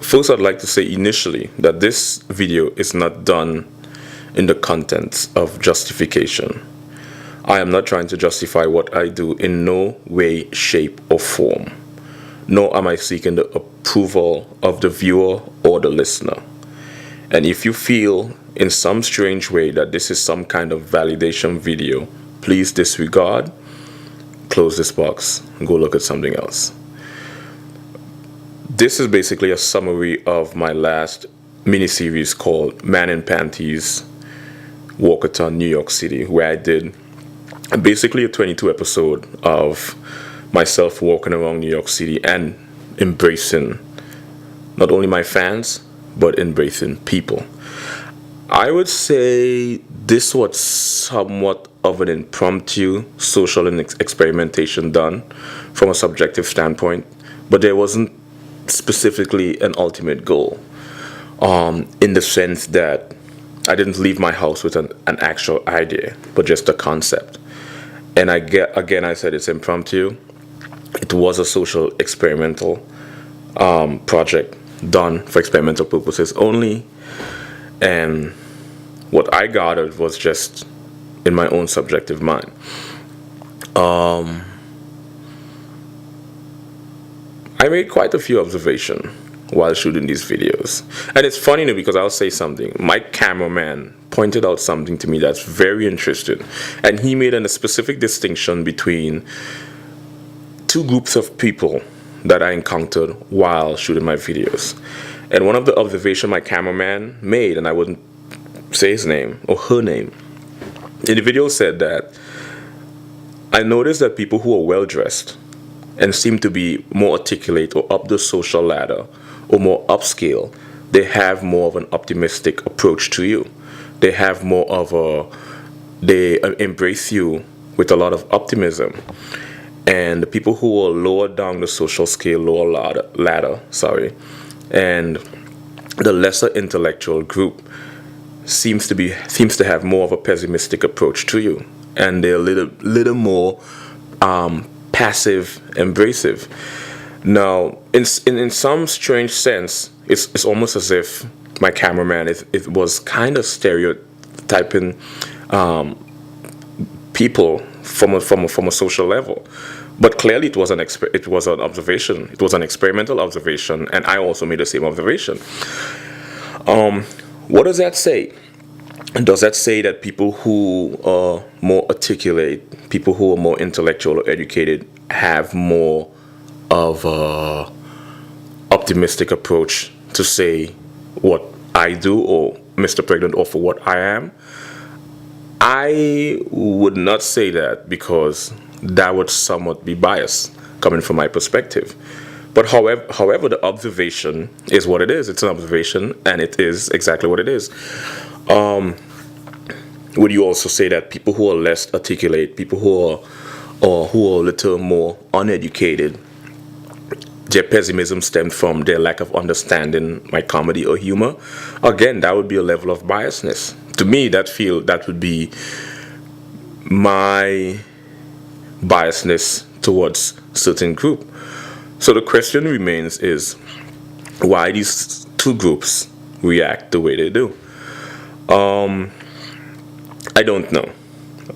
First, I'd like to say initially that this video is not done in the context of justification. I am not trying to justify what I do in no way, shape, or form. Nor am I seeking the approval of the viewer or the listener. And if you feel in some strange way that this is some kind of validation video, please disregard, close this box, and go look at something else. This is basically a summary of my last mini-series called Man in Panties, Walkathon, New York City, where I did basically a 22 episode of myself walking around New York City and embracing not only my fans, but embracing people. I would say this was somewhat of an impromptu social and experimentation done from a subjective standpoint, but there wasn't specifically an ultimate goal, in the sense that I didn't leave my house with an actual idea, but just a concept. And I said it's impromptu. It was a social experimental project done for experimental purposes only, and what I gathered was just in my own subjective mind. I made quite a few observations while shooting these videos. And it's funny because I'll say something. My cameraman pointed out something to me that's very interesting. And he made a specific distinction between two groups of people that I encountered while shooting my videos. And one of the observations my cameraman made, and I wouldn't say his name or her name, in the video said that I noticed that people who are well-dressed and seem to be more articulate or up the social ladder or more upscale, they have more of an optimistic approach to you. They have more of they embrace you with a lot of optimism. And the people who are lower down the social scale, lower ladder, and the lesser intellectual group seems to have more of a pessimistic approach to you, and they're a little more passive, embracive. Now, in some strange sense, it's almost as if my cameraman it was kind of stereotyping people from a social level. But clearly, it was an observation. It was an experimental observation, and I also made the same observation. What does that say? Does that say that people who are more articulate, people who are more intellectual or educated, have more of a optimistic approach to say what I do or Mr. Pregnant or for what I am? I would not say that, because that would somewhat be biased coming from my perspective. But however, the observation is what it is. It's an observation, and it is exactly what it is. Would you also say that people who are less articulate, people who are a little more uneducated, their pessimism stems from their lack of understanding my comedy or humor? Again, that would be a level of biasness. To me, that would be my biasness towards certain group. So the question remains is why these two groups react the way they do. I don't know.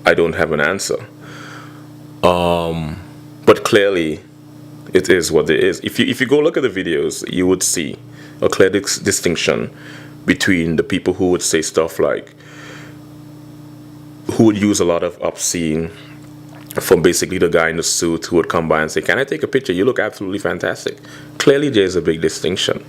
I don't have an answer. But clearly, it is what it is. If you go look at the videos, you would see a clear distinction between the people who would say stuff like, who would use a lot of obscene, from basically the guy in the suit who would come by and say, "Can I take a picture? You look absolutely fantastic." Clearly, there's a big distinction.